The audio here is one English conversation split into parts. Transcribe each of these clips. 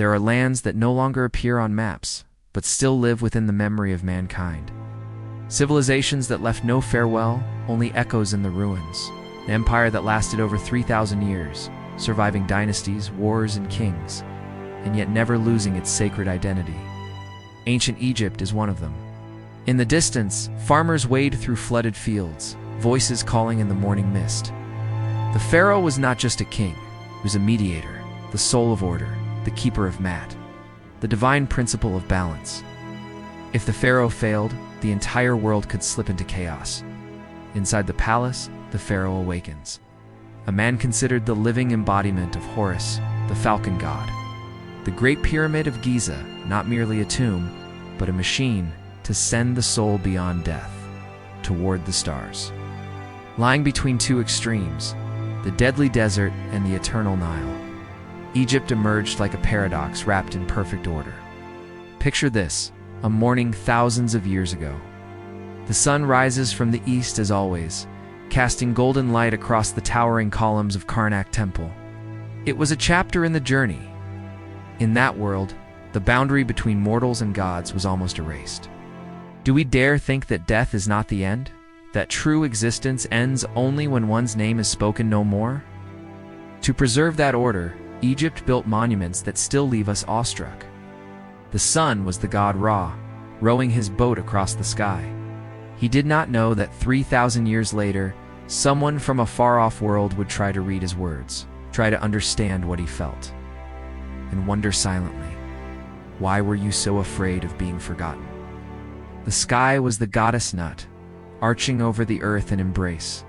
There are lands that no longer appear on maps, but still live within the memory of mankind. Civilizations that left no farewell, only echoes in the ruins. An empire that lasted over 3,000 years, surviving dynasties, wars, and kings, and yet never losing its sacred identity. Ancient Egypt is one of them. In the distance, farmers wade through flooded fields, voices calling in the morning mist. The pharaoh was not just a king, he was a mediator, the soul of order, the keeper of Mat, the divine principle of balance. If the pharaoh failed, the entire world could slip into chaos. Inside the palace, the pharaoh awakens. A man considered the living embodiment of Horus, the falcon god. The Great Pyramid of Giza, not merely a tomb, but a machine to send the soul beyond death, toward the stars. Lying between two extremes, the deadly desert and the eternal Nile, Egypt emerged like a paradox wrapped in perfect order. Picture this, a morning thousands of years ago. The sun rises from the east as always, casting golden light across the towering columns of Karnak Temple. It was a chapter in the journey. In that world, the boundary between mortals and gods was almost erased. Do we dare think that death is not the end? That true existence ends only when one's name is spoken no more? To preserve that order, Egypt built monuments that still leave us awestruck. The sun was the god Ra, rowing his boat across the sky. He did not know that 3,000 years later, someone from a far-off world would try to read his words, try to understand what he felt, and wonder silently, why were you so afraid of being forgotten? The sky was the goddess Nut, arching over the earth in embrace.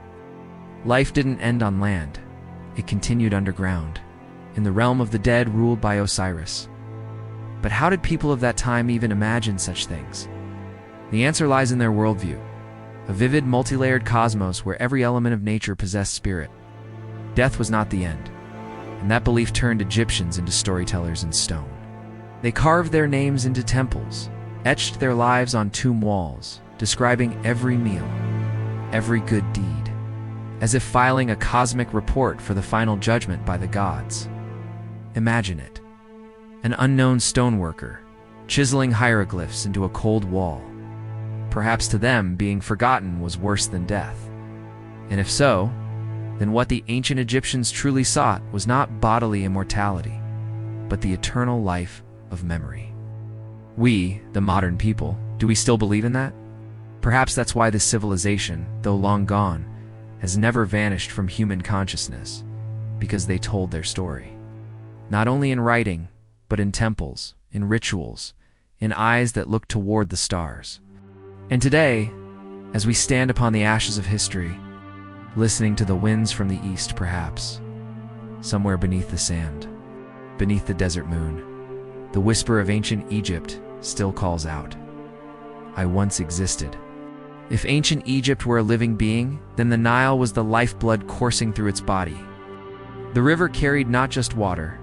Life didn't end on land, it continued underground, in the realm of the dead ruled by Osiris. But how did people of that time even imagine such things? The answer lies in their worldview, a vivid, multi-layered cosmos where every element of nature possessed spirit. Death was not the end, and that belief turned Egyptians into storytellers in stone. They carved their names into temples, etched their lives on tomb walls, describing every meal, every good deed, as if filing a cosmic report for the final judgment by the gods. Imagine it. An unknown stoneworker, chiseling hieroglyphs into a cold wall. Perhaps to them, being forgotten was worse than death. And if so, then what the ancient Egyptians truly sought was not bodily immortality, but the eternal life of memory. We, the modern people, do we still believe in that? Perhaps that's why this civilization, though long gone, has never vanished from human consciousness, because they told their story. Not only in writing, but in temples, in rituals, in eyes that look toward the stars. And today, as we stand upon the ashes of history, listening to the winds from the east perhaps, somewhere beneath the sand, beneath the desert moon, the whisper of ancient Egypt still calls out, I once existed. If ancient Egypt were a living being, then the Nile was the lifeblood coursing through its body. The river carried not just water,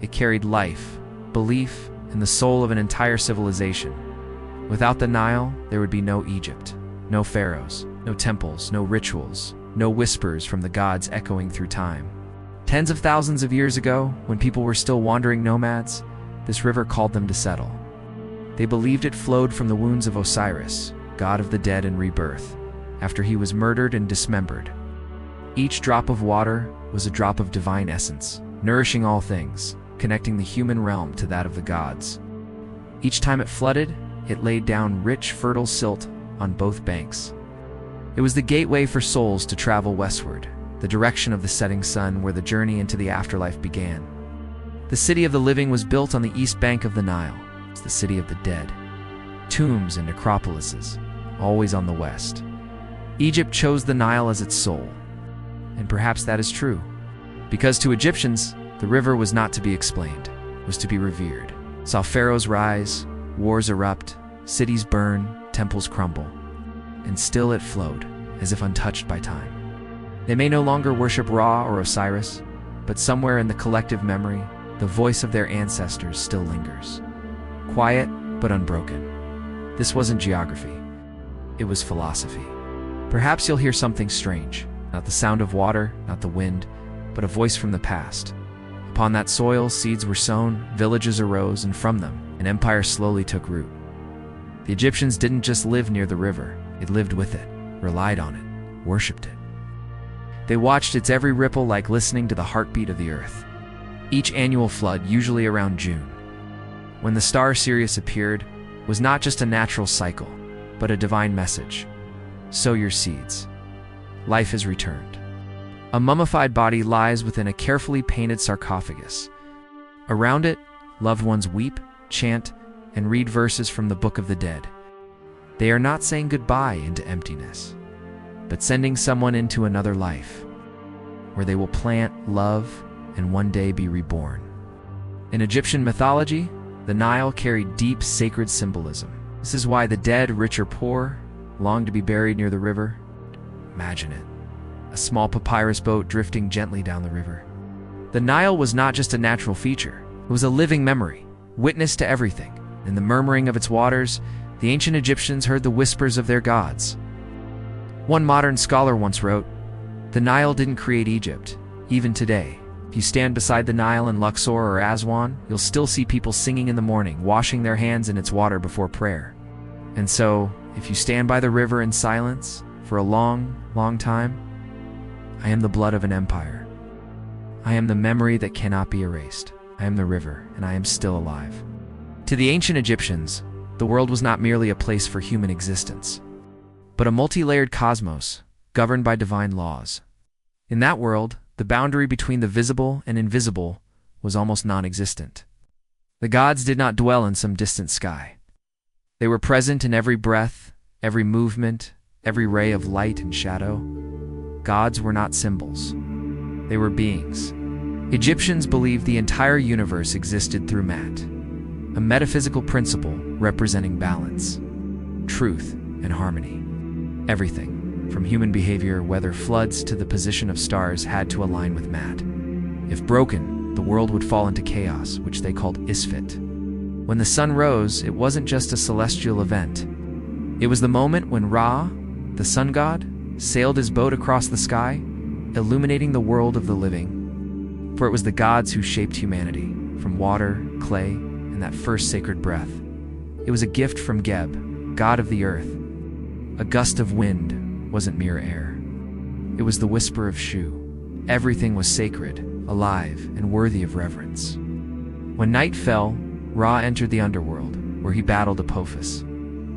it carried life, belief, and the soul of an entire civilization. Without the Nile, there would be no Egypt, no pharaohs, no temples, no rituals, no whispers from the gods echoing through time. Tens of thousands of years ago, when people were still wandering nomads, this river called them to settle. They believed it flowed from the wounds of Osiris, god of the dead and rebirth, after he was murdered and dismembered. Each drop of water was a drop of divine essence, nourishing all things, connecting the human realm to that of the gods. Each time it flooded, it laid down rich, fertile silt on both banks. It was the gateway for souls to travel westward, the direction of the setting sun where the journey into the afterlife began. The city of the living was built on the east bank of the Nile. It's the city of the dead. Tombs and necropolises, always on the west. Egypt chose the Nile as its soul. And perhaps that is true, because to Egyptians, the river was not to be explained, was to be revered. Saw pharaohs rise, wars erupt, cities burn, temples crumble, and still it flowed, as if untouched by time. They may no longer worship Ra or Osiris, but somewhere in the collective memory, the voice of their ancestors still lingers. Quiet, but unbroken. This wasn't geography. It was philosophy. Perhaps you'll hear something strange, not the sound of water, not the wind, but a voice from the past, a Upon that soil, seeds were sown, villages arose, and from them, an empire slowly took root. The Egyptians didn't just live near the river, they lived with it, relied on it, worshipped it. They watched its every ripple like listening to the heartbeat of the earth. Each annual flood, usually around June, when the star Sirius appeared, was not just a natural cycle, but a divine message. Sow your seeds. Life has returned. A mummified body lies within a carefully painted sarcophagus. Around it, loved ones weep, chant, and read verses from the Book of the Dead. They are not saying goodbye into emptiness, but sending someone into another life, where they will plant, love, and one day be reborn. In Egyptian mythology, the Nile carried deep sacred symbolism. This is why the dead, rich or poor, longed to be buried near the river. Imagine it, a small papyrus boat drifting gently down the river. The Nile was not just a natural feature, it was a living memory, witness to everything. In the murmuring of its waters, the ancient Egyptians heard the whispers of their gods. One modern scholar once wrote, "The Nile didn't create Egypt. Even today, if you stand beside the Nile in Luxor or Aswan, you'll still see people singing in the morning, washing their hands in its water before prayer." And so, if you stand by the river in silence for a long, long time, I am the blood of an empire. I am the memory that cannot be erased. I am the river, and I am still alive. To the ancient Egyptians, the world was not merely a place for human existence, but a multi-layered cosmos governed by divine laws. In that world, the boundary between the visible and invisible was almost non-existent. The gods did not dwell in some distant sky. They were present in every breath, every movement, every ray of light and shadow. Gods were not symbols. They were beings. Egyptians believed the entire universe existed through Mat, a metaphysical principle representing balance, truth, and harmony. Everything, from human behavior, weather, floods, to the position of stars, had to align with Mat. If broken, the world would fall into chaos, which they called Isfit. When the sun rose, it wasn't just a celestial event. It was the moment when Ra, the sun god, sailed his boat across the sky, illuminating the world of the living. For it was the gods who shaped humanity, from water, clay, and that first sacred breath. It was a gift from Geb, god of the earth. A gust of wind wasn't mere air. It was the whisper of Shu. Everything was sacred, alive, and worthy of reverence. When night fell, Ra entered the underworld, where he battled Apophis,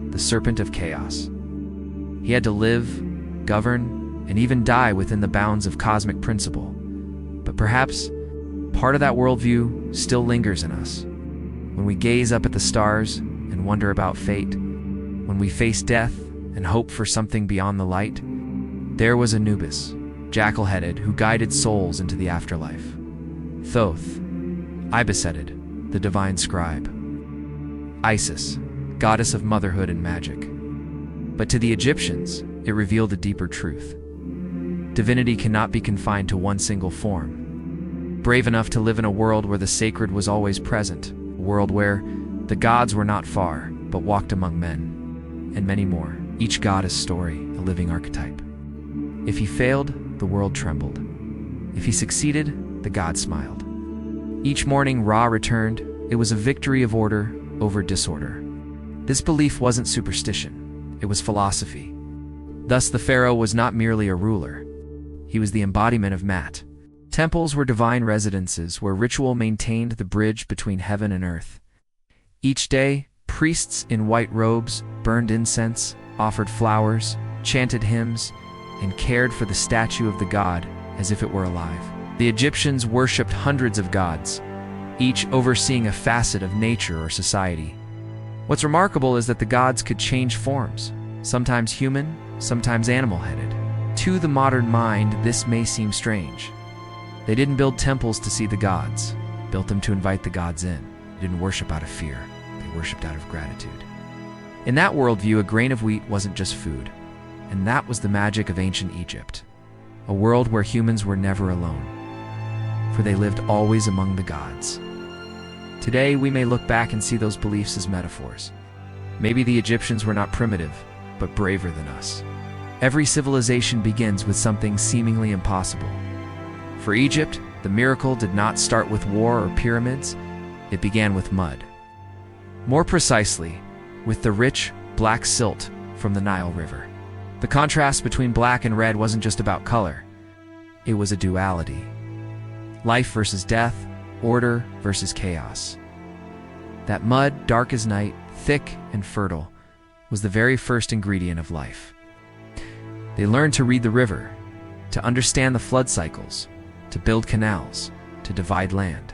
the serpent of chaos. He had to live, govern, and even die within the bounds of cosmic principle. But perhaps part of that worldview still lingers in us. When we gaze up at the stars and wonder about fate, when we face death and hope for something beyond the light, there was Anubis, jackal-headed, who guided souls into the afterlife. Thoth, ibis-headed, the divine scribe. Isis, goddess of motherhood and magic. But to the Egyptians, it revealed a deeper truth. Divinity cannot be confined to one single form. Brave enough to live in a world where the sacred was always present, a world where the gods were not far, but walked among men, and many more, each goddess story a living archetype. If he failed, the world trembled. If he succeeded, the god smiled. Each morning Ra returned. It was a victory of order over disorder. This belief wasn't superstition, it was philosophy. Thus the pharaoh was not merely a ruler. He was the embodiment of Mat. Temples were divine residences where ritual maintained the bridge between heaven and earth. Each day, priests in white robes burned incense, offered flowers, chanted hymns, and cared for the statue of the god as if it were alive. The Egyptians worshipped hundreds of gods, each overseeing a facet of nature or society. What's remarkable is that the gods could change forms, sometimes human, sometimes animal-headed. To the modern mind, this may seem strange. They didn't build temples to see the gods, built them to invite the gods in. They didn't worship out of fear, they worshipped out of gratitude. In that worldview, a grain of wheat wasn't just food, and that was the magic of ancient Egypt, a world where humans were never alone, for they lived always among the gods. Today, we may look back and see those beliefs as metaphors. Maybe the Egyptians were not primitive, but braver than us. Every civilization begins with something seemingly impossible. For Egypt, The miracle did not start with war or pyramids, it began with mud. More precisely, with the rich, black silt from the Nile River. The contrast between black and red wasn't just about color. It was a duality. Life versus death, order versus chaos. That mud, dark as night, thick and fertile, was the very first ingredient of life. They learned to read the river, to understand the flood cycles, to build canals, to divide land.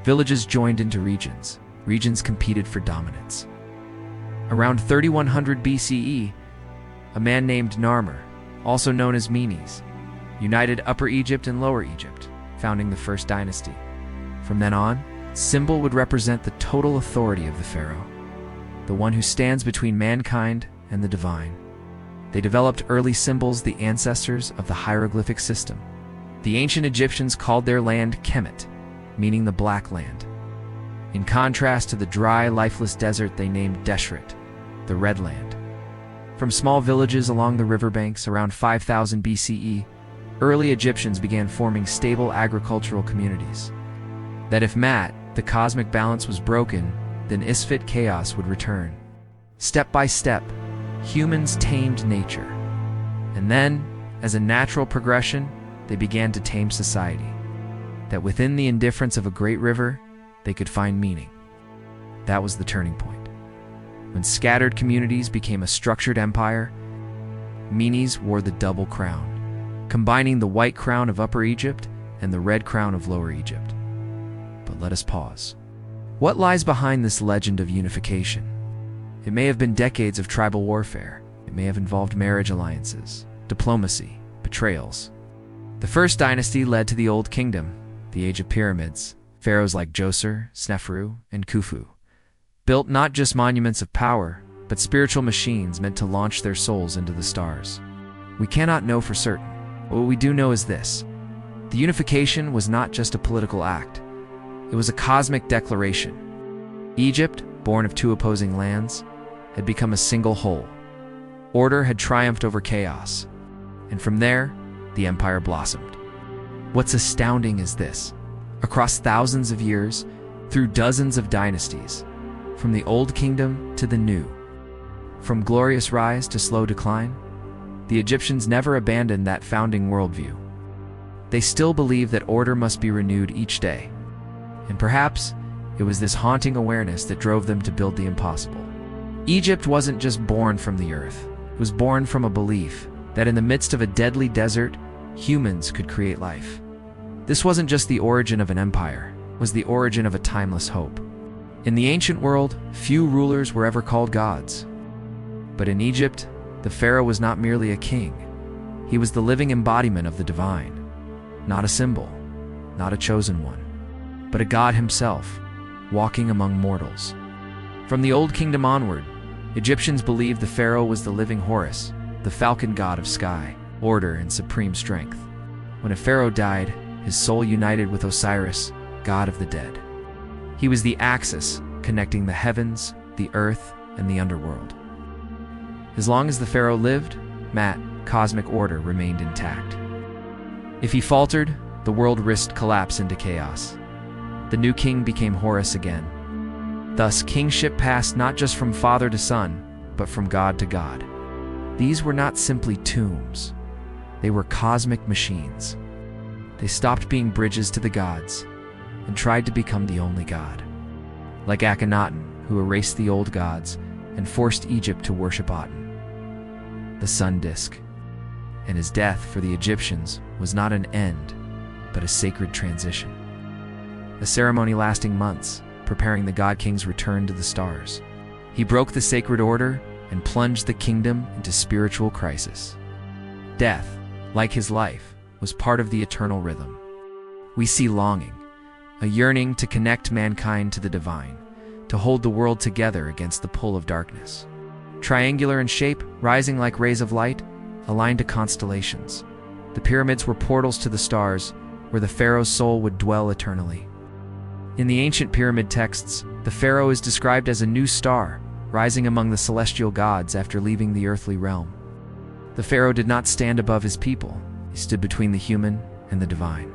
Villages joined into regions. Regions competed for dominance. Around 3100 BCE, a man named Narmer, also known as Menes, united Upper Egypt and Lower Egypt, founding the first dynasty. From then on, symbol would represent the total authority of the pharaoh, the one who stands between mankind and the divine. They developed early symbols, the ancestors of the hieroglyphic system. The ancient Egyptians called their land Kemet, meaning the black land. In contrast to the dry, lifeless desert, they named Deshret, the red land. From small villages along the riverbanks around 5000 BCE, early Egyptians began forming stable agricultural communities. That if the cosmic balance was broken, then Isfit chaos would return. Step by step, humans tamed nature. And then, as a natural progression, they began to tame society. That within the indifference of a great river, they could find meaning. That was the turning point. When scattered communities became a structured empire, Menes wore the double crown, combining the white crown of Upper Egypt and the red crown of Lower Egypt. But let us pause. What lies behind this legend of unification? It may have been decades of tribal warfare. It may have involved marriage alliances, diplomacy, betrayals. The first dynasty led to the Old Kingdom, the Age of Pyramids. Pharaohs like Djoser, Sneferu, and Khufu built not just monuments of power, but spiritual machines meant to launch their souls into the stars. We cannot know for certain, but what we do know is this: the unification was not just a political act, it was a cosmic declaration. Egypt, born of two opposing lands, had become a single whole. Order had triumphed over chaos, and from there, the empire blossomed. What's astounding is this: across thousands of years, through dozens of dynasties, from the Old Kingdom to the New, from glorious rise to slow decline, the Egyptians never abandoned that founding worldview. They still believed that order must be renewed each day. And perhaps it was this haunting awareness that drove them to build the impossible. Egypt wasn't just born from the earth, it was born from a belief that in the midst of a deadly desert, humans could create life. This wasn't just the origin of an empire, it was the origin of a timeless hope. In the ancient world, few rulers were ever called gods. But in Egypt, the pharaoh was not merely a king. He was the living embodiment of the divine. Not a symbol, not a chosen one, but a god himself, walking among mortals. From the Old Kingdom onward, Egyptians believed the pharaoh was the living Horus, the falcon god of sky, order, and supreme strength. When a pharaoh died, his soul united with Osiris, god of the dead. He was the axis connecting the heavens, the earth, and the underworld. As long as the pharaoh lived, cosmic order remained intact. If he faltered, the world risked collapse into chaos. The new king became Horus again. Thus, kingship passed not just from father to son, but from god to god. These were not simply tombs. They were cosmic machines. They stopped being bridges to the gods and tried to become the only god. Like Akhenaten, who erased the old gods and forced Egypt to worship Aten, the sun disk. And his death for the Egyptians was not an end, but a sacred transition. A ceremony lasting months, preparing the god king's return to the stars. He broke the sacred order and plunged the kingdom into spiritual crisis. Death, like his life, was part of the eternal rhythm. We see longing, a yearning to connect mankind to the divine, to hold the world together against the pull of darkness. Triangular in shape, rising like rays of light, aligned to constellations. The pyramids were portals to the stars, where the pharaoh's soul would dwell eternally. In the ancient pyramid texts, the pharaoh is described as a new star, rising among the celestial gods after leaving the earthly realm. The pharaoh did not stand above his people, he stood between the human and the divine.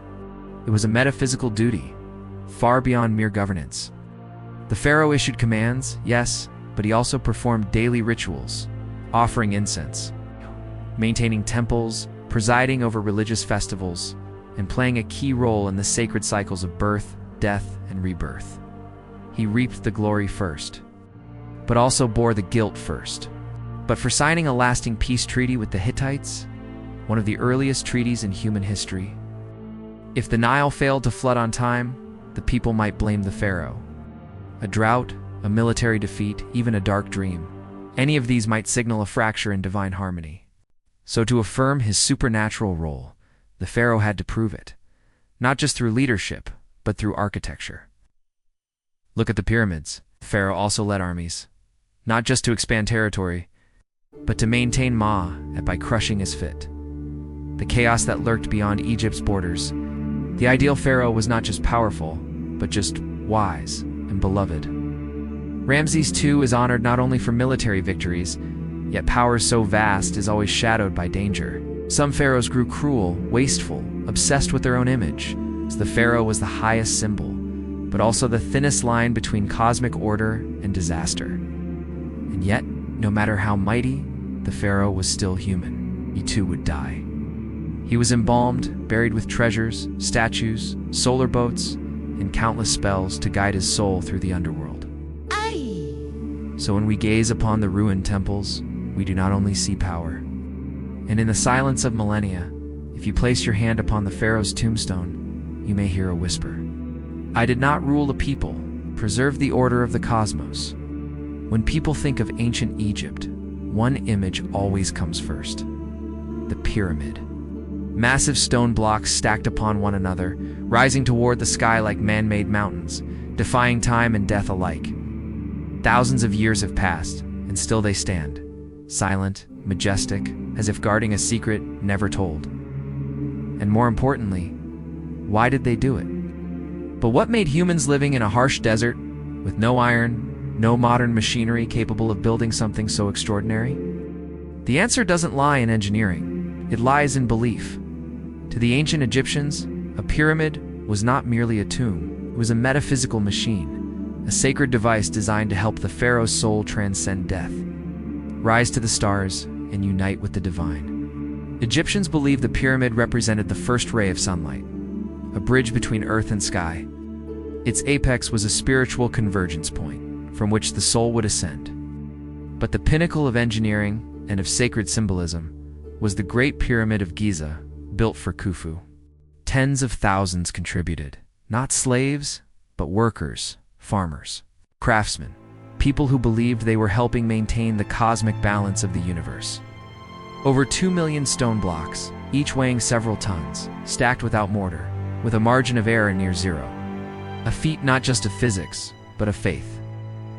It was a metaphysical duty, far beyond mere governance. The pharaoh issued commands, yes, but he also performed daily rituals, offering incense, maintaining temples, presiding over religious festivals, and playing a key role in the sacred cycles of birth, death, and rebirth. He reaped the glory first, but also bore the guilt first. But for signing a lasting peace treaty with the Hittites, one of the earliest treaties in human history, if the Nile failed to flood on time, the people might blame the pharaoh. A drought, a military defeat, even a dark dream, any of these might signal a fracture in divine harmony. So to affirm his supernatural role, the pharaoh had to prove it, not just through leadership, but through architecture. Look at the pyramids. The pharaoh also led armies, not just to expand territory, but to maintain by crushing his fit. The chaos that lurked beyond Egypt's borders. The ideal pharaoh was not just powerful, but just wise and beloved. Ramses II is honored not only for military victories, yet power so vast is always shadowed by danger. Some pharaohs grew cruel, wasteful, obsessed with their own image. So the pharaoh was the highest symbol, but also the thinnest line between cosmic order and disaster. And yet, no matter how mighty, the pharaoh was still human. He too would die. He was embalmed, buried with treasures, statues, solar boats, and countless spells to guide his soul through the underworld. Aye. So when we gaze upon the ruined temples, we do not only see power. And in the silence of millennia, if you place your hand upon the pharaoh's tombstone, you may hear a whisper. I did not rule a people, preserve the order of the cosmos. When people think of ancient Egypt, one image always comes first: the pyramid. Massive stone blocks stacked upon one another, rising toward the sky like man-made mountains, defying time and death alike. Thousands of years have passed, and still they stand, silent, majestic, as if guarding a secret never told. And more importantly, why did they do it? But what made humans living in a harsh desert, with no iron, no modern machinery capable of building something so extraordinary? The answer doesn't lie in engineering. It lies in belief. To the ancient Egyptians, a pyramid was not merely a tomb. It was a metaphysical machine, a sacred device designed to help the pharaoh's soul transcend death, rise to the stars, and unite with the divine. Egyptians believed the pyramid represented the first ray of sunlight, a bridge between earth and sky. Its apex was a spiritual convergence point from which the soul would ascend. But the pinnacle of engineering and of sacred symbolism was the Great Pyramid of Giza, built for Khufu. Tens of thousands contributed, not slaves, but workers, farmers, craftsmen, people who believed they were helping maintain the cosmic balance of the universe. Over 2 million stone blocks, each weighing several tons, stacked without mortar, with a margin of error near zero. A feat not just of physics, but of faith.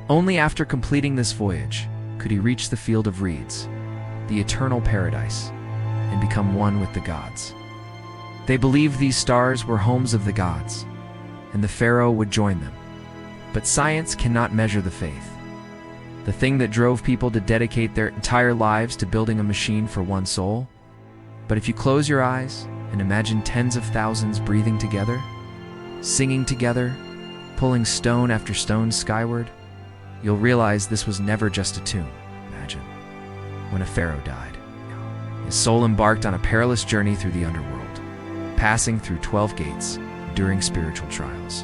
Only after completing this voyage could he reach the field of reeds, the eternal paradise, and become one with the gods. They believed these stars were homes of the gods, and the pharaoh would join them. But science cannot measure the faith. The thing that drove people to dedicate their entire lives to building a machine for one soul. But if you close your eyes and imagine tens of thousands breathing together, singing together, pulling stone after stone skyward, you'll realize this was never just a tomb. Imagine when a pharaoh died. His soul embarked on a perilous journey through the underworld, passing through 12 gates, enduring spiritual trials.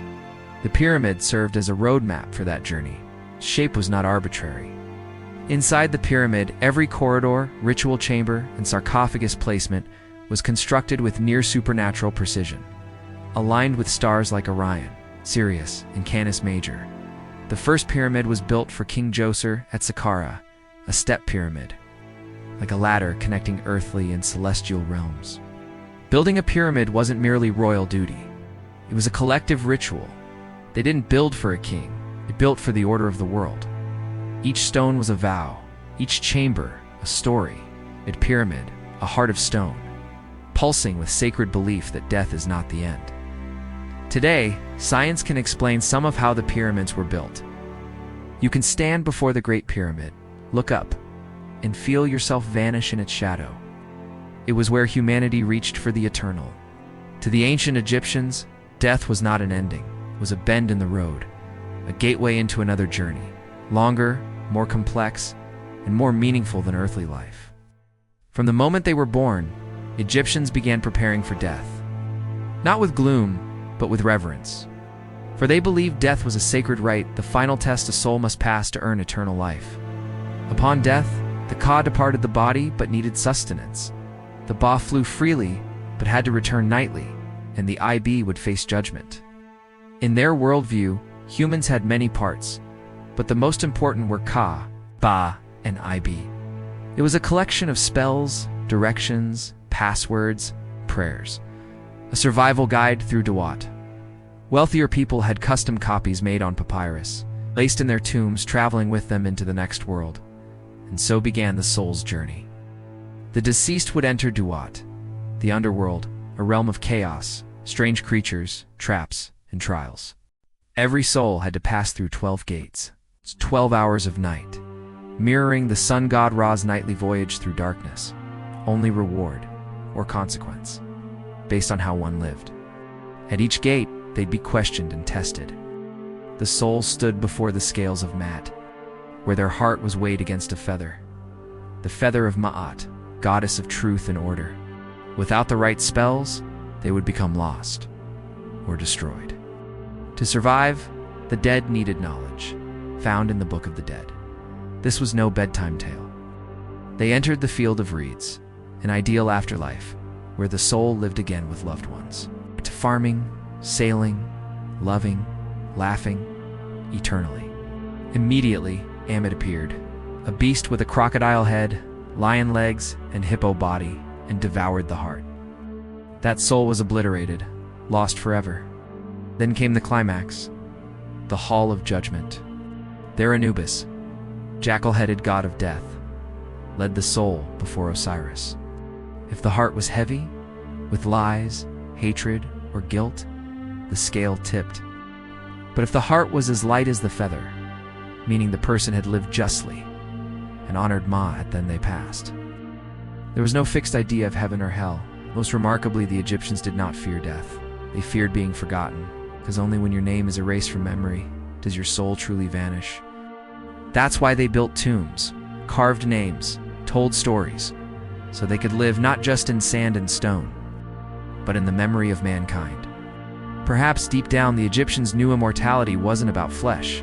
The pyramid served as a roadmap for that journey. Its shape was not arbitrary. Inside the pyramid, every corridor, ritual chamber, and sarcophagus placement was constructed with near supernatural precision, aligned with stars like Orion, Sirius, and Canis Major. The first pyramid was built for King Djoser at Saqqara, a step pyramid, like a ladder connecting earthly and celestial realms. Building a pyramid wasn't merely royal duty. It was a collective ritual. They didn't build for a king. It built for the order of the world. Each stone was a vow, each chamber a story, each pyramid a heart of stone, pulsing with sacred belief that death is not the end. Today, science can explain some of how the pyramids were built. You can stand before the Great Pyramid, look up, and feel yourself vanish in its shadow. It was where humanity reached for the eternal. To the ancient Egyptians, Death was not an ending, it was a bend in the road, a gateway into another journey, longer, more complex, and more meaningful than earthly life. From the moment they were born, Egyptians began preparing for death. Not with gloom, but with reverence. For they believed death was a sacred rite, the final test a soul must pass to earn eternal life. Upon death, the Ka departed the body but needed sustenance. The Ba flew freely but had to return nightly, and the Ib would face judgment. In their worldview, humans had many parts, but the most important were Ka, Ba, and Ib. It was a collection of spells, directions, passwords, prayers. A survival guide through Duat. Wealthier people had custom copies made on papyrus, placed in their tombs, traveling with them into the next world. And so began the soul's journey. The deceased would enter Duat, the underworld, a realm of chaos, strange creatures, traps, and trials. Every soul had to pass through 12 gates. It's 12 hours of night, mirroring the sun god Ra's nightly voyage through darkness. Only reward, or consequence, based on how one lived. At each gate, they'd be questioned and tested. The soul stood before the scales of Mat, where their heart was weighed against a feather. The feather of Ma'at, goddess of truth and order. Without the right spells, they would become lost or destroyed. To survive, the dead needed knowledge, found in the Book of the Dead. This was no bedtime tale. They entered the field of reeds, an ideal afterlife, where the soul lived again with loved ones. To farming, sailing, loving, laughing, eternally. Immediately, Amit appeared, a beast with a crocodile head, lion legs, and hippo body, and devoured the heart. That soul was obliterated, lost forever. Then came the climax, the Hall of Judgment. There Anubis, jackal-headed god of death, led the soul before Osiris. If the heart was heavy, with lies, hatred, or guilt, the scale tipped. But if the heart was as light as the feather, meaning the person had lived justly and honored Ma, then they passed. There was no fixed idea of heaven or hell. Most remarkably, the Egyptians did not fear death. They feared being forgotten, because only when your name is erased from memory does your soul truly vanish. That's why they built tombs, carved names, told stories, so they could live not just in sand and stone, but in the memory of mankind. Perhaps deep down, the Egyptians knew immortality wasn't about flesh.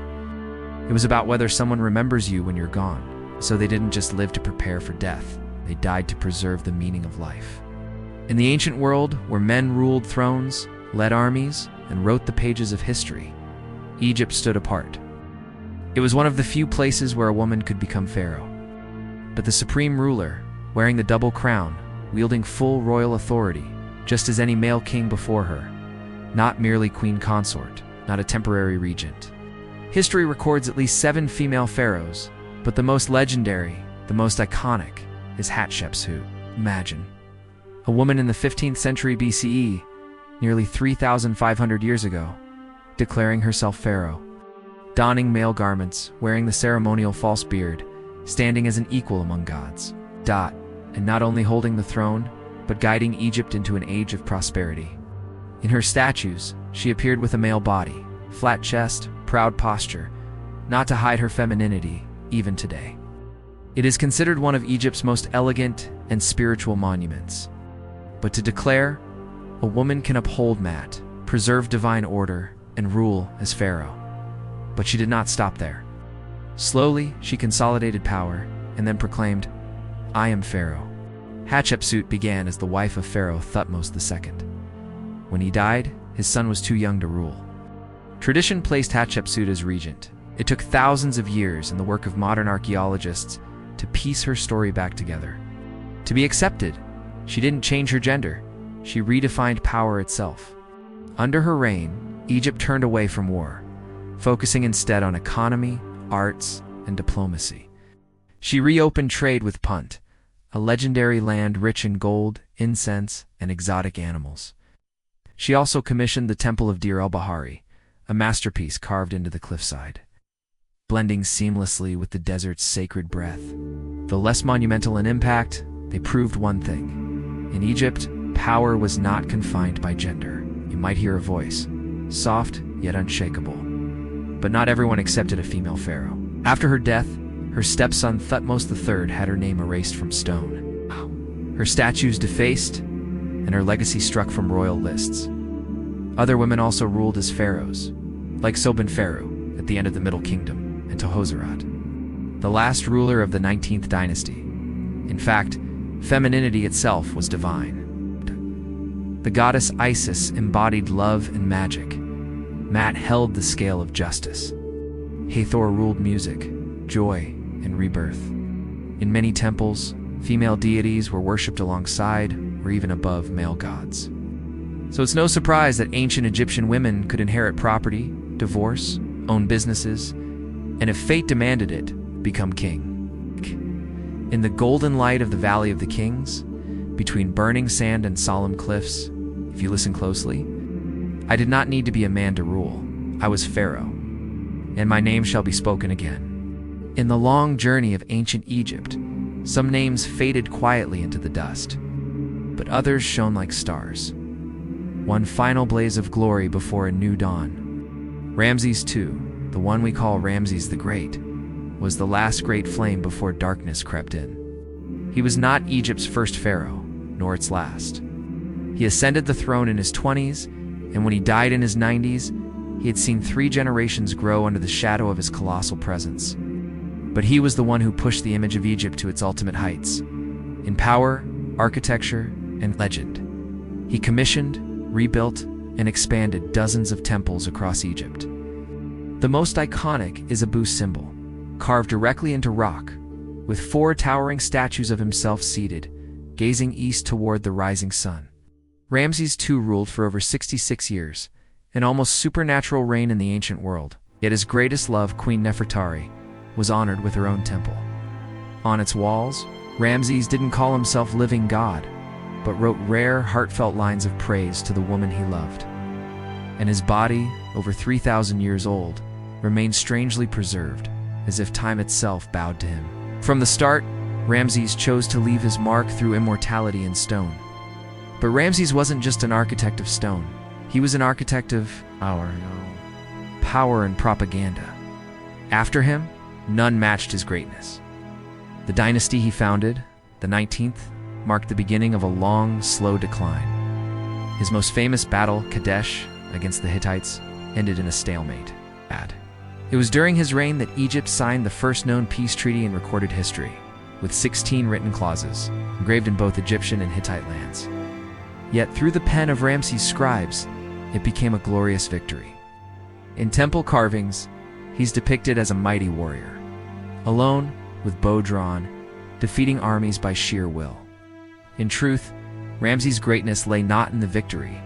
It was about whether someone remembers you when you're gone. So they didn't just live to prepare for death, they died to preserve the meaning of life. In the ancient world, where men ruled thrones, led armies, and wrote the pages of history, Egypt stood apart. It was one of the few places where a woman could become pharaoh. But the supreme ruler, wearing the double crown, wielding full royal authority, just as any male king before her, not merely queen consort, not a temporary regent. History records at least 7 female pharaohs, but the most legendary, the most iconic, is Hatshepsut. Imagine. A woman in the 15th century BCE, nearly 3,500 years ago, declaring herself pharaoh, donning male garments, wearing the ceremonial false beard, standing as an equal among gods. And not only holding the throne, but guiding Egypt into an age of prosperity. In her statues, she appeared with a male body, flat chest, proud posture, not to hide her femininity, even today. It is considered one of Egypt's most elegant and spiritual monuments. But to declare, a woman can uphold Mat, preserve divine order, and rule as pharaoh. But she did not stop there. Slowly, she consolidated power, and then proclaimed, "I am pharaoh." Hatshepsut began as the wife of Pharaoh Thutmose II. When he died, his son was too young to rule. Tradition placed Hatshepsut as regent. It took thousands of years and the work of modern archaeologists to piece her story back together. To be accepted, she didn't change her gender. She redefined power itself. Under her reign, Egypt turned away from war, focusing instead on economy, arts, and diplomacy. She reopened trade with Punt, a legendary land rich in gold, incense, and exotic animals. She also commissioned the Temple of Dir el-Bahari, a masterpiece carved into the cliffside, blending seamlessly with the desert's sacred breath. Though less monumental in impact, they proved one thing. In Egypt, power was not confined by gender. might hear a voice, soft yet unshakable. But not everyone accepted a female pharaoh. After her death, her stepson Thutmose III had her name erased from stone. Her statues defaced, and her legacy struck from royal lists. Other women also ruled as pharaohs, like Sobonferu at the end of the Middle Kingdom, and Tohoserut, the last ruler of the 19th dynasty. In fact, femininity itself was divine. The goddess Isis embodied love and magic. Mat held the scale of justice. Hathor ruled music, joy, and rebirth. In many temples, female deities were worshipped alongside or even above male gods. So it's no surprise that ancient Egyptian women could inherit property, divorce, own businesses, and if fate demanded it, become king. In the golden light of the Valley of the Kings, between burning sand and solemn cliffs, if you listen closely, I did not need to be a man to rule. I was Pharaoh, and my name shall be spoken again. In the long journey of ancient Egypt, some names faded quietly into the dust, but others shone like stars. One final blaze of glory before a new dawn. Ramses II, the one we call Ramses the Great, was the last great flame before darkness crept in. He was not Egypt's first pharaoh, nor its last. He ascended the throne in his 20s, and when he died in his 90s, he had seen 3 generations grow under the shadow of his colossal presence. But he was the one who pushed the image of Egypt to its ultimate heights, in power, architecture, and legend. He commissioned, rebuilt, and expanded dozens of temples across Egypt. The most iconic is Abu's symbol, carved directly into rock, with 4 towering statues of himself seated, gazing east toward the rising sun. Ramses II ruled for over 66 years, an almost supernatural reign in the ancient world. Yet his greatest love, Queen Nefertari, was honored with her own temple. On its walls, Ramses didn't call himself living God, but wrote rare, heartfelt lines of praise to the woman he loved. And his body, over 3,000 years old, remained strangely preserved, as if time itself bowed to him. From the start, Ramses chose to leave his mark through immortality in stone. But Ramses wasn't just an architect of stone. He was an architect of power and propaganda. After him, none matched his greatness. The dynasty he founded, the 19th, marked the beginning of a long, slow decline. His most famous battle, Kadesh, against the Hittites, ended in a stalemate. It was during his reign that Egypt signed the first known peace treaty in recorded history, with 16 written clauses, engraved in both Egyptian and Hittite lands. Yet through the pen of Ramses' scribes, it became a glorious victory. In temple carvings, he's depicted as a mighty warrior, alone, with bow drawn, defeating armies by sheer will. In truth, Ramses' greatness lay not in the victory,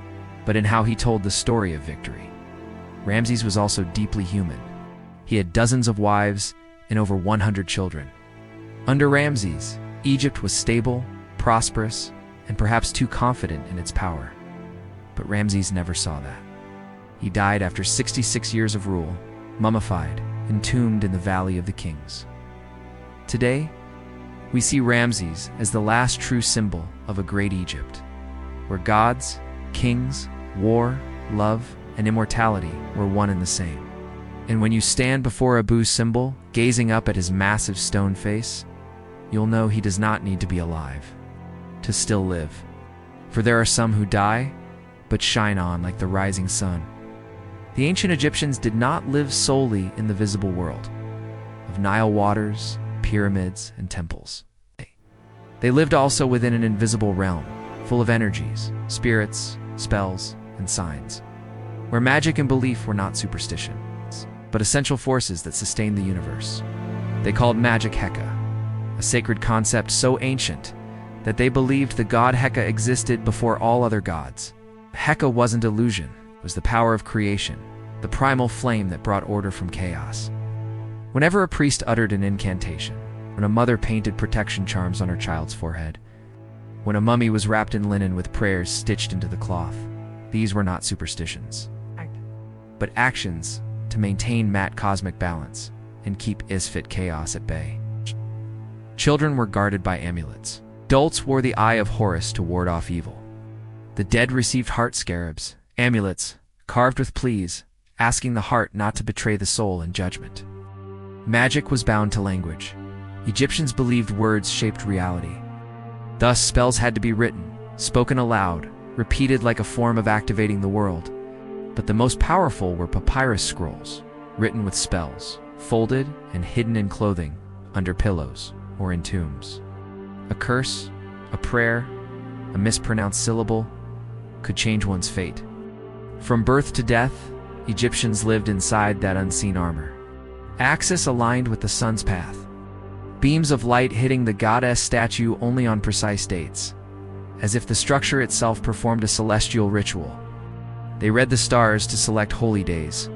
but in how he told the story of victory. Ramses was also deeply human. He had dozens of wives and over 100 children. Under Ramses, Egypt was stable, prosperous, and perhaps too confident in its power. But Ramses never saw that. He died after 66 years of rule, mummified, entombed in the Valley of the Kings. Today, we see Ramses as the last true symbol of a great Egypt, where gods, kings, war, love, and immortality were one and the same. And when you stand before Abu's symbol, gazing up at his massive stone face, you'll know he does not need to be alive to still live. For there are some who die, but shine on like the rising sun. The ancient Egyptians did not live solely in the visible world of Nile waters, pyramids, and temples. They lived also within an invisible realm, full of energies, spirits, spells, and signs, where magic and belief were not superstition, but essential forces that sustained the universe. They called magic Heka, a sacred concept so ancient that they believed the god Heka existed before all other gods. Heka wasn't illusion, it was the power of creation, the primal flame that brought order from chaos. Whenever a priest uttered an incantation, when a mother painted protection charms on her child's forehead, when a mummy was wrapped in linen with prayers stitched into the cloth, these were not superstitions, but actions to maintain cosmic balance and keep Isfit chaos at bay. Children were guarded by amulets. Adults wore the Eye of Horus to ward off evil. The dead received heart scarabs, Amulets, carved with pleas, asking the heart not to betray the soul in judgment. Magic was bound to language. Egyptians believed words shaped reality. Thus, spells had to be written, spoken aloud, repeated like a form of activating the world. But the most powerful were papyrus scrolls, written with spells, folded and hidden in clothing, under pillows, or in tombs. A curse, a prayer, a mispronounced syllable could change one's fate. From birth to death, Egyptians lived inside that unseen armor. Axis aligned with the sun's path. Beams of light hitting the goddess statue only on precise dates, as if the structure itself performed a celestial ritual. They read the stars to select holy days.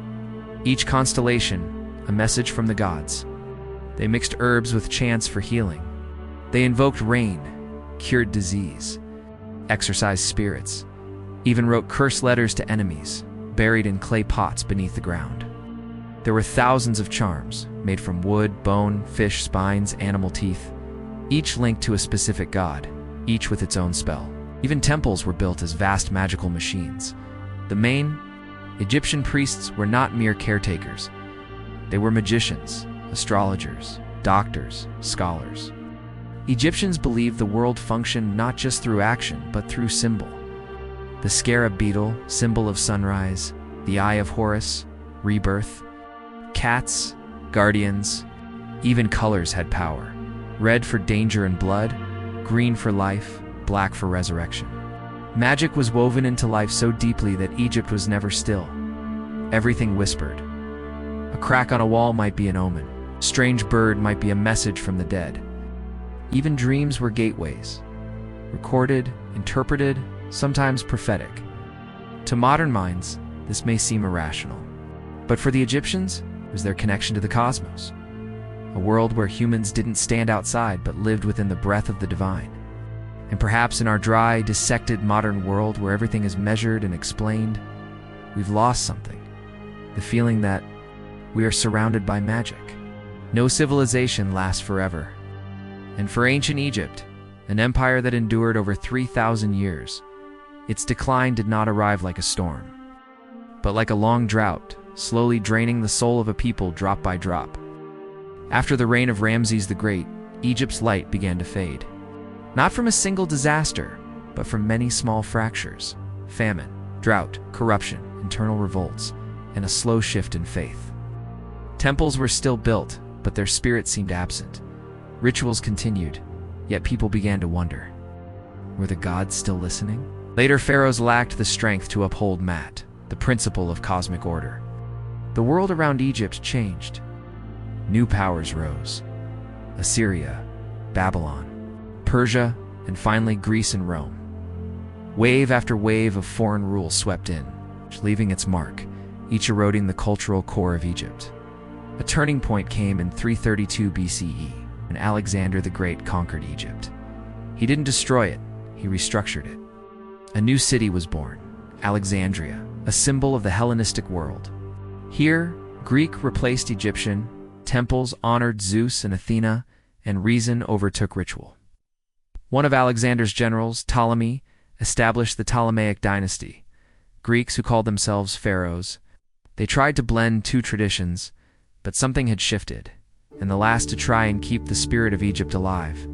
Each constellation, a message from the gods. They mixed herbs with chants for healing. They invoked rain, cured disease, exorcised spirits, even wrote curse letters to enemies, buried in clay pots beneath the ground. There were thousands of charms, made from wood, bone, fish spines, animal teeth, each linked to a specific god, each with its own spell. Even temples were built as vast magical machines. The main Egyptian priests were not mere caretakers. They were magicians, astrologers, doctors, scholars. Egyptians believed the world functioned not just through action, but through symbol. The scarab beetle, symbol of sunrise, the eye of Horus, rebirth, cats, guardians, even colors had power. Red for danger and blood, green for life, black for resurrection. Magic was woven into life so deeply that Egypt was never still. Everything whispered. A crack on a wall might be an omen. A strange bird might be a message from the dead. Even dreams were gateways. Recorded, interpreted, sometimes prophetic. To modern minds, this may seem irrational. But for the Egyptians, it was their connection to the cosmos. A world where humans didn't stand outside but lived within the breath of the divine. And perhaps in our dry, dissected modern world where everything is measured and explained, we've lost something. The feeling that we are surrounded by magic. No civilization lasts forever. And for ancient Egypt, an empire that endured over 3,000 years, its decline did not arrive like a storm, but like a long drought, slowly draining the soul of a people drop by drop. After the reign of Ramses the Great, Egypt's light began to fade. Not from a single disaster, but from many small fractures: famine, drought, corruption, internal revolts, and a slow shift in faith. Temples were still built, but their spirit seemed absent. Rituals continued, yet people began to wonder, were the gods still listening? Later pharaohs lacked the strength to uphold Mat, the principle of cosmic order. The world around Egypt changed. New powers rose: Assyria, Babylon, Persia, and finally Greece and Rome. Wave after wave of foreign rule swept in, leaving its mark, each eroding the cultural core of Egypt. A turning point came in 332 BCE, when Alexander the Great conquered Egypt. He didn't destroy it, he restructured it. A new city was born, Alexandria, a symbol of the Hellenistic world. Here, Greek replaced Egyptian, temples honored Zeus and Athena, and reason overtook ritual. One of Alexander's generals, Ptolemy, established the Ptolemaic dynasty. Greeks who called themselves pharaohs. They tried to blend two traditions, but something had shifted, and the last to try and keep the spirit of Egypt alive.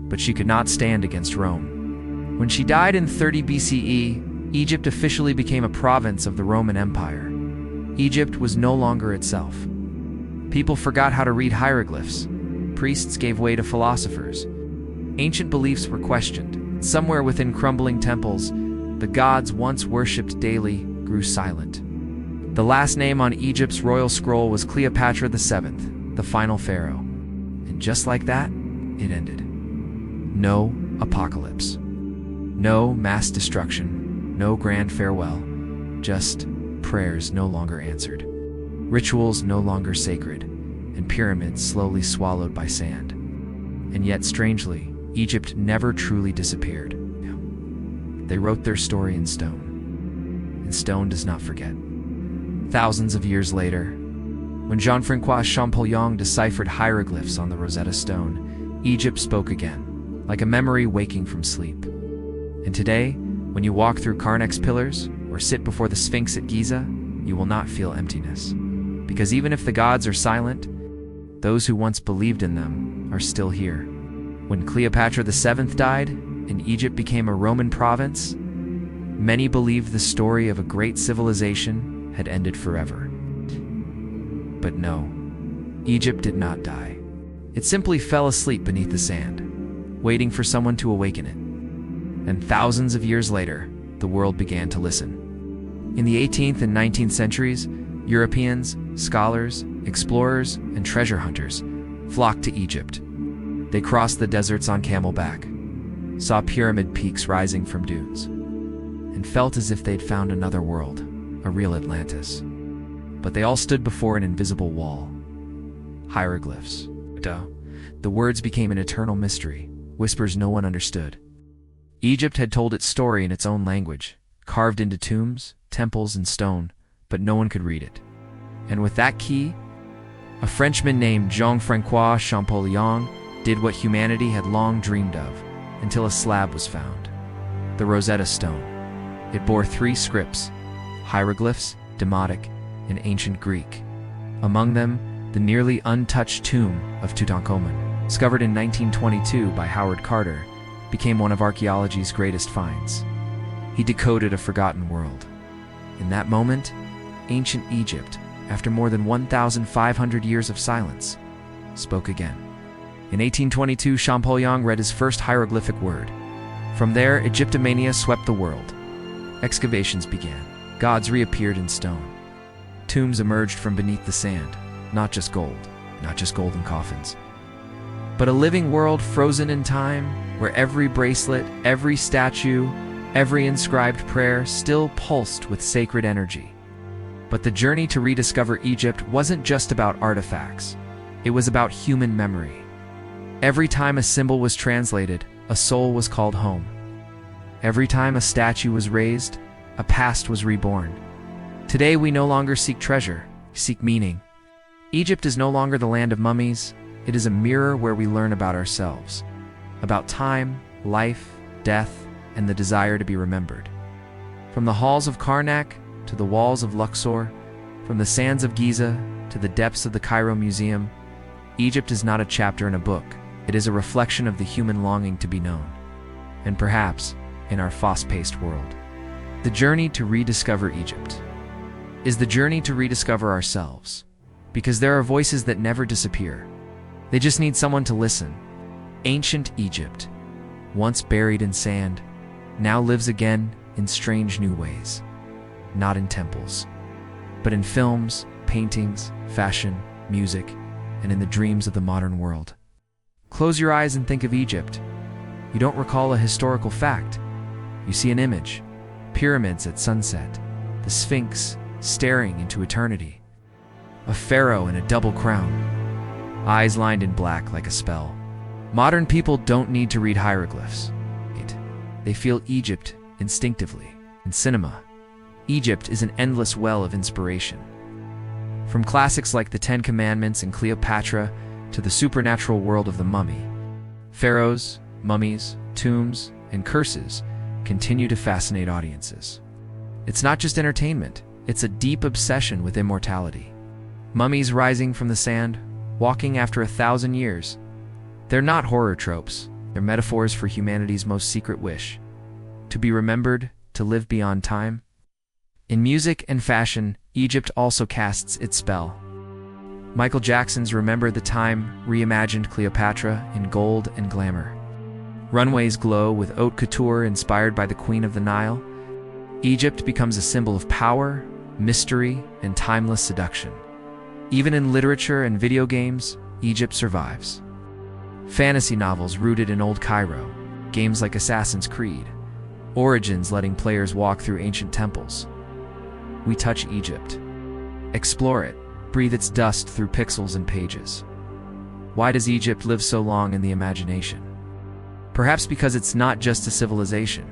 But she could not stand against Rome. When she died in 30 BCE, Egypt officially became a province of the Roman Empire. Egypt was no longer itself. People forgot how to read hieroglyphs. Priests gave way to philosophers. Ancient beliefs were questioned. Somewhere within crumbling temples, the gods once worshipped daily grew silent. The last name on Egypt's royal scroll was Cleopatra VII, the final pharaoh. And just like that, it ended. No apocalypse. No mass destruction. No grand farewell. Just prayers no longer answered. Rituals no longer sacred. And pyramids slowly swallowed by sand. And yet, strangely, Egypt never truly disappeared. They wrote their story in stone, and stone does not forget. Thousands of years later, when Jean-Francois Champollion deciphered hieroglyphs on the Rosetta Stone, Egypt spoke again, like a memory waking from sleep. And today, when you walk through Karnak's pillars, or or sit before the Sphinx at Giza, you will not feel emptiness. Because even if the gods are silent, those who once believed in them are still here. When Cleopatra VII died and Egypt became a Roman province, many believed the story of a great civilization had ended forever. But no, Egypt did not die. It simply fell asleep beneath the sand, waiting for someone to awaken it. And thousands of years later, the world began to listen. In the 18th and 19th centuries, Europeans, scholars, explorers, and treasure hunters flocked to Egypt. They crossed the deserts on camelback, saw pyramid peaks rising from dunes, and felt as if they'd found another world, a real Atlantis. But they all stood before an invisible wall. Hieroglyphs. The words became an eternal mystery, whispers no one understood. Egypt had told its story in its own language, carved into tombs, temples, and stone, but no one could read it. And with that key, a Frenchman named Jean-Francois Champollion did what humanity had long dreamed of, until a slab was found. The Rosetta Stone. It bore 3 scripts: hieroglyphs, Demotic, and Ancient Greek. Among them, the nearly untouched tomb of Tutankhamun, discovered in 1922 by Howard Carter, became one of archaeology's greatest finds. He decoded a forgotten world. In that moment, ancient Egypt, after more than 1,500 years of silence, spoke again. In 1822, Champollion read his first hieroglyphic word. From there, Egyptomania swept the world. Excavations began. Gods reappeared in stone. Tombs emerged from beneath the sand. Not just golden coffins, but a living world frozen in time, where every bracelet, every statue, every inscribed prayer still pulsed with sacred energy. But the journey to rediscover Egypt wasn't just about artifacts. It was about human memory. Every time a symbol was translated, a soul was called home. Every time a statue was raised, a past was reborn. Today we no longer seek treasure, we seek meaning. Egypt is no longer the land of mummies. It is a mirror where we learn about ourselves, about time, life, death, and the desire to be remembered. From the halls of Karnak to the walls of Luxor, from the sands of Giza to the depths of the Cairo Museum, Egypt is not a chapter in a book. It is a reflection of the human longing to be known. And perhaps, in our fast-paced world, the journey to rediscover Egypt is the journey to rediscover ourselves. Because there are voices that never disappear. They just need someone to listen. Ancient Egypt, once buried in sand, now lives again in strange new ways. Not in temples, but in films, paintings, fashion, music, and in the dreams of the modern world. Close your eyes and think of Egypt. You don't recall a historical fact. You see an image. Pyramids at sunset. The Sphinx staring into eternity. A pharaoh in a double crown, eyes lined in black like a spell. Modern people don't need to read hieroglyphs. They feel Egypt instinctively. In cinema, Egypt is an endless well of inspiration. From classics like The 10 Commandments and Cleopatra to the supernatural world of the mummy, pharaohs, mummies, tombs, and curses continue to fascinate audiences. It's not just entertainment, it's a deep obsession with immortality. Mummies rising from the sand, walking after 1,000 years. They're not horror tropes. They're metaphors for humanity's most secret wish. To be remembered, to live beyond time. In music and fashion, Egypt also casts its spell. Michael Jackson's Remember the Time reimagined Cleopatra in gold and glamour. Runways glow with haute couture inspired by the Queen of the Nile. Egypt becomes a symbol of power, mystery, and timeless seduction. Even in literature and video games, Egypt survives. Fantasy novels rooted in old Cairo, games like Assassin's Creed, Origins letting players walk through ancient temples. We touch Egypt. Explore it, breathe its dust through pixels and pages. Why does Egypt live so long in the imagination? Perhaps because it's not just a civilization.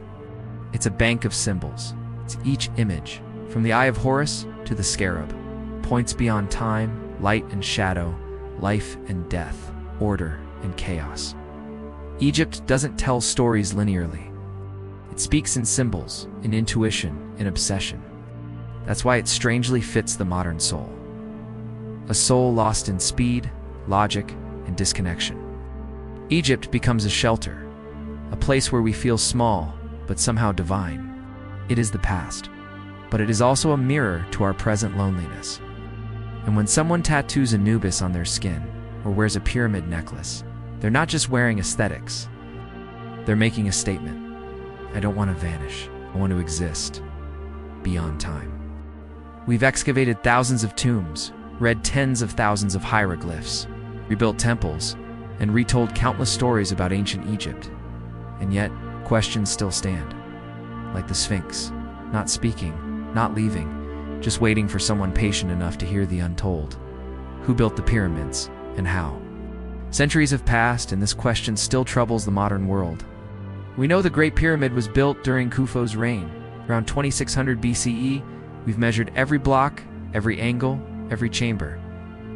It's a bank of symbols. It's each image, from the Eye of Horus to the scarab, points beyond time, light and shadow, life and death, order and chaos. Egypt doesn't tell stories linearly. It speaks in symbols, in intuition, in obsession. That's why it strangely fits the modern soul. A soul lost in speed, logic, and disconnection. Egypt becomes a shelter, a place where we feel small, but somehow divine. It is the past, but it is also a mirror to our present loneliness. And when someone tattoos Anubis on their skin, or wears a pyramid necklace, they're not just wearing aesthetics. They're making a statement. I don't want to vanish. I want to exist beyond time. We've excavated thousands of tombs, read tens of thousands of hieroglyphs, rebuilt temples, and retold countless stories about ancient Egypt. And yet, questions still stand. Like the Sphinx, not speaking, not leaving, just waiting for someone patient enough to hear the untold. Who built the pyramids, and how? Centuries have passed, and this question still troubles the modern world. We know the Great Pyramid was built during Khufu's reign. Around 2600 BCE, we've measured every block, every angle, every chamber.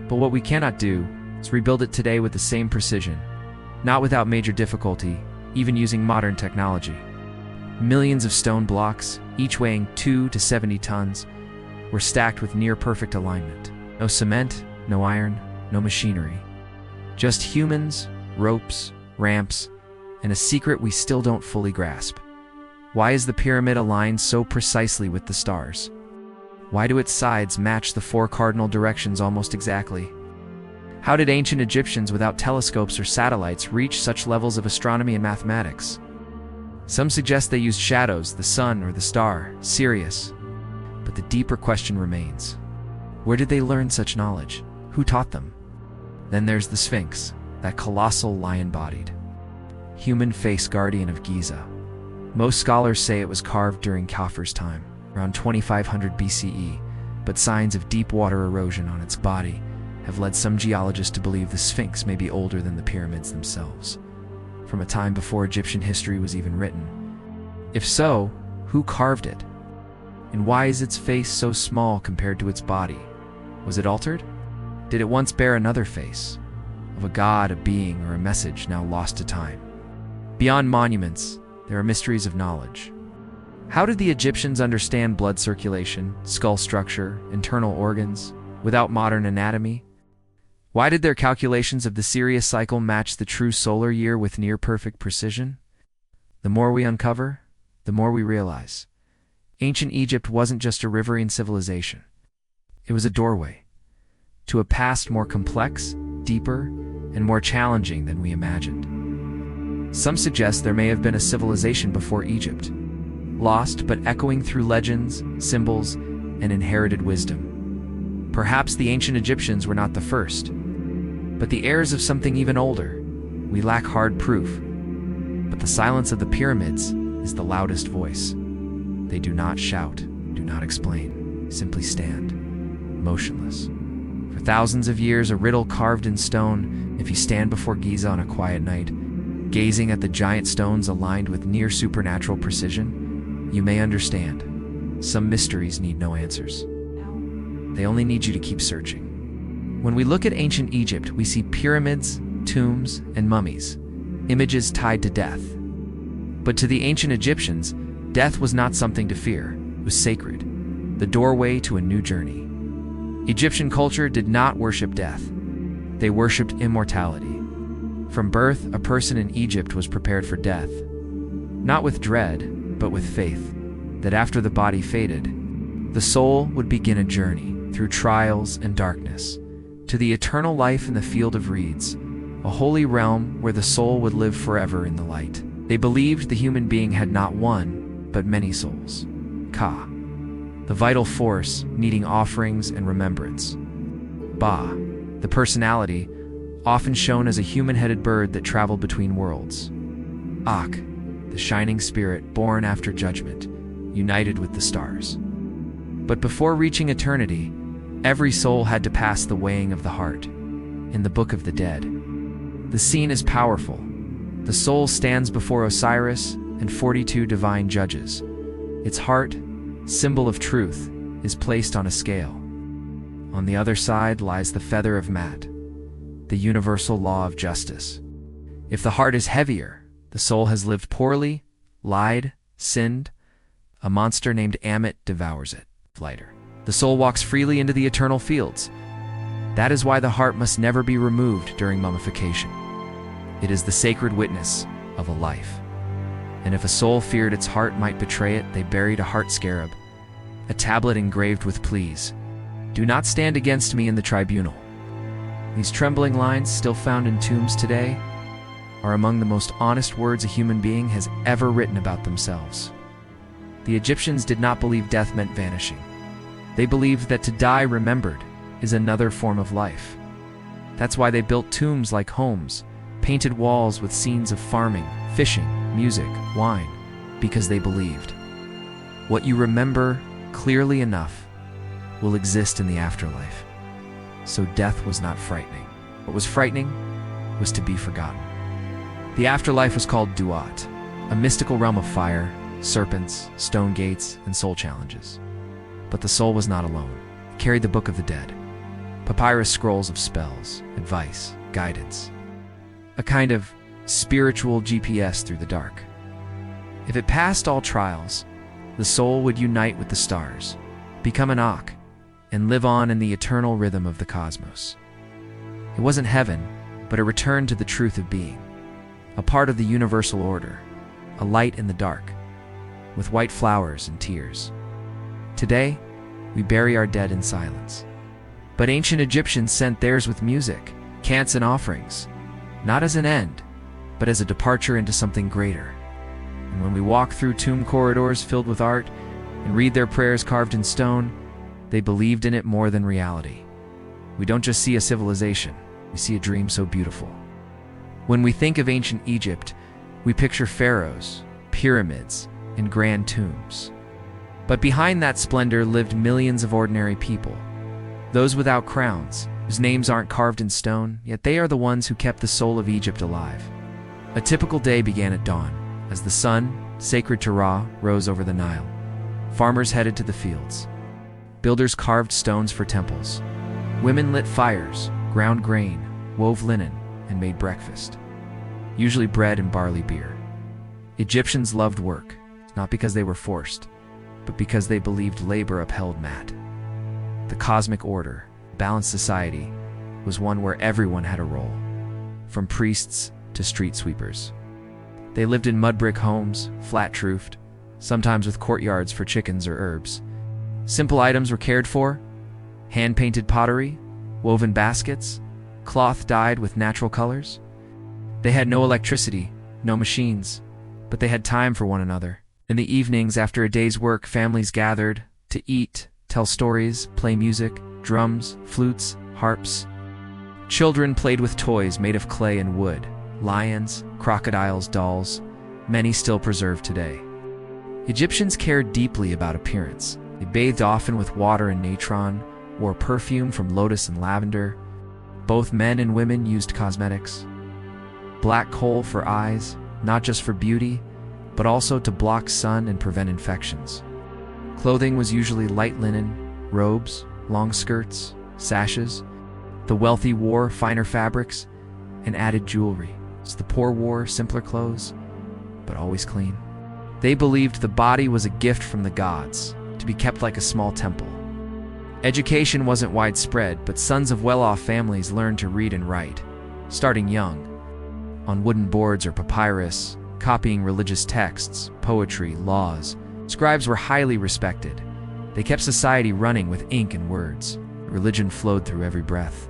But what we cannot do is rebuild it today with the same precision, not without major difficulty, even using modern technology. Millions of stone blocks, each weighing 2 to 70 tons, were stacked with near-perfect alignment. No cement, no iron, no machinery. Just humans, ropes, ramps, and a secret we still don't fully grasp. Why is the pyramid aligned so precisely with the stars? Why do its sides match the 4 cardinal directions almost exactly? How did ancient Egyptians without telescopes or satellites reach such levels of astronomy and mathematics? Some suggest they used shadows, the sun or the star, Sirius. But the deeper question remains. Where did they learn such knowledge? Who taught them? Then there's the Sphinx, that colossal lion-bodied, human face guardian of Giza. Most scholars say it was carved during Khufu's time, around 2500 BCE, but signs of deep water erosion on its body have led some geologists to believe the Sphinx may be older than the pyramids themselves, from a time before Egyptian history was even written. If so, who carved it? And why is its face so small compared to its body? Was it altered? Did it once bear another face, of a god, a being, or a message now lost to time? Beyond monuments, there are mysteries of knowledge. How did the Egyptians understand blood circulation, skull structure, internal organs, without modern anatomy? Why did their calculations of the Sirius cycle match the true solar year with near-perfect precision? The more we uncover, the more we realize. Ancient Egypt wasn't just a riverine civilization. It was a doorway to a past more complex, deeper, and more challenging than we imagined. Some suggest there may have been a civilization before Egypt, lost but echoing through legends, symbols, and inherited wisdom. Perhaps the ancient Egyptians were not the first, but the heirs of something even older. We lack hard proof, but the silence of the pyramids is the loudest voice. They do not shout, do not explain, simply stand, motionless. For thousands of years, a riddle carved in stone. If you stand before Giza on a quiet night, gazing at the giant stones aligned with near supernatural precision, you may understand. Some mysteries need no answers. They only need you to keep searching. When we look at ancient Egypt, we see pyramids, tombs, and mummies, images tied to death. But to the ancient Egyptians, death was not something to fear. It was sacred, the doorway to a new journey. Egyptian culture did not worship death. They worshipped immortality. From birth, a person in Egypt was prepared for death, not with dread, but with faith, that after the body faded, the soul would begin a journey through trials and darkness, to the eternal life in the field of reeds, a holy realm where the soul would live forever in the light. They believed the human being had not one, but many souls. Ka, the vital force needing offerings and remembrance. Ba, the personality, often shown as a human-headed bird that traveled between worlds. Ak, the shining spirit born after judgment, united with the stars. But before reaching eternity, every soul had to pass the weighing of the heart, in the Book of the Dead. The scene is powerful. The soul stands before Osiris and 42 divine judges. Its heart, symbol of truth, is placed on a scale. On the other side lies the feather of Mat, the universal law of justice. If the heart is heavier, the soul has lived poorly, lied, sinned, a monster named Amit devours it. Lighter. The soul walks freely into the eternal fields. That is why the heart must never be removed during mummification. It is the sacred witness of a life. And if a soul feared its heart might betray it, they buried a heart scarab, a tablet engraved with pleas. Do not stand against me in the tribunal. These trembling lines, still found in tombs today, are among the most honest words a human being has ever written about themselves. The Egyptians did not believe death meant vanishing. They believed that to die remembered is another form of life. That's why they built tombs like homes, painted walls with scenes of farming, fishing, music, wine, because they believed what you remember clearly enough will exist in the afterlife. So death was not frightening. What was frightening was to be forgotten. The afterlife was called Duat, a mystical realm of fire, serpents, stone gates, and soul challenges. But the soul was not alone. It carried the Book of the Dead, papyrus scrolls of spells, advice, guidance, a kind of spiritual GPS through the dark. If it passed all trials, the soul would unite with the stars, become an Ak, and live on in the eternal rhythm of the cosmos. It wasn't heaven, but a return to the truth of being, a part of the universal order, a light in the dark, with white flowers and tears. Today, we bury our dead in silence. But ancient Egyptians sent theirs with music, chants, and offerings, not as an end, but as a departure into something greater. And when we walk through tomb corridors filled with art and read their prayers carved in stone, they believed in it more than reality. We don't just see a civilization, we see a dream so beautiful. When we think of ancient Egypt, we picture pharaohs, pyramids, and grand tombs. But behind that splendor lived millions of ordinary people, those without crowns, whose names aren't carved in stone, yet they are the ones who kept the soul of Egypt alive. A typical day began at dawn, as the sun, sacred to Ra, rose over the Nile. Farmers headed to the fields. Builders carved stones for temples. Women lit fires, ground grain, wove linen, and made breakfast, usually bread and barley beer. Egyptians loved work, not because they were forced, but because they believed labor upheld Mat. The cosmic order, balanced society, was one where everyone had a role, from priests to street sweepers. They lived in mud brick homes, flat-roofed, sometimes with courtyards for chickens or herbs. Simple items were cared for: hand-painted pottery, woven baskets, cloth dyed with natural colors. They had no electricity, no machines, but they had time for one another. In the evenings after a day's work, families gathered to eat, tell stories, play music, drums, flutes, harps. Children played with toys made of clay and wood, lions, crocodiles, dolls, many still preserved today. Egyptians cared deeply about appearance. They bathed often with water and natron, wore perfume from lotus and lavender. Both men and women used cosmetics. Black coal for eyes, not just for beauty, but also to block sun and prevent infections. Clothing was usually light linen, robes, long skirts, sashes. The wealthy wore finer fabrics and added jewelry. So the poor wore simpler clothes, but always clean. They believed the body was a gift from the gods, to be kept like a small temple. Education wasn't widespread, but sons of well-off families learned to read and write, starting young, on wooden boards or papyrus, copying religious texts, poetry, laws. Scribes were highly respected. They kept society running with ink and words. Religion flowed through every breath.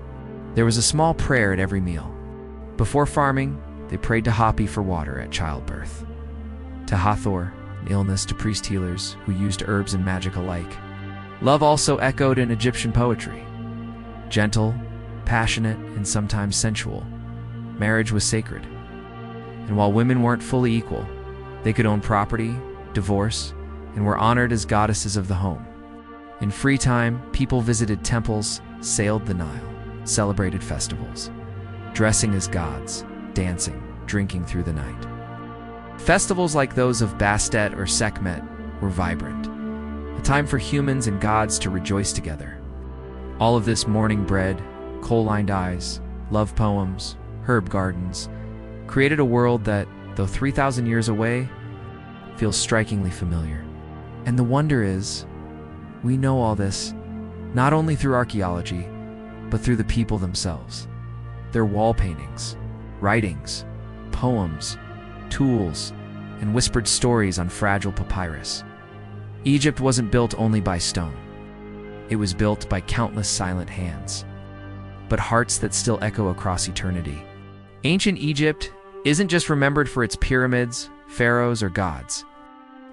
There was a small prayer at every meal. Before farming, they prayed to Hapi for water at childbirth, to Hathor, in illness, to priest healers who used herbs and magic alike. Love also echoed in Egyptian poetry. Gentle, passionate, and sometimes sensual, marriage was sacred. And while women weren't fully equal, they could own property, divorce, and were honored as goddesses of the home. In free time, people visited temples, sailed the Nile, celebrated festivals, dressing as gods, dancing, drinking through the night. Festivals like those of Bastet or Sekhmet were vibrant, a time for humans and gods to rejoice together. All of this morning bread, coal-lined eyes, love poems, herb gardens, created a world that, though 3,000 years away, feels strikingly familiar. And the wonder is, we know all this not only through archaeology, but through the people themselves. Their wall paintings, writings, poems, tools, and whispered stories on fragile papyrus. Egypt wasn't built only by stone. It was built by countless silent hands, but hearts that still echo across eternity. Ancient Egypt isn't just remembered for its pyramids, pharaohs, or gods.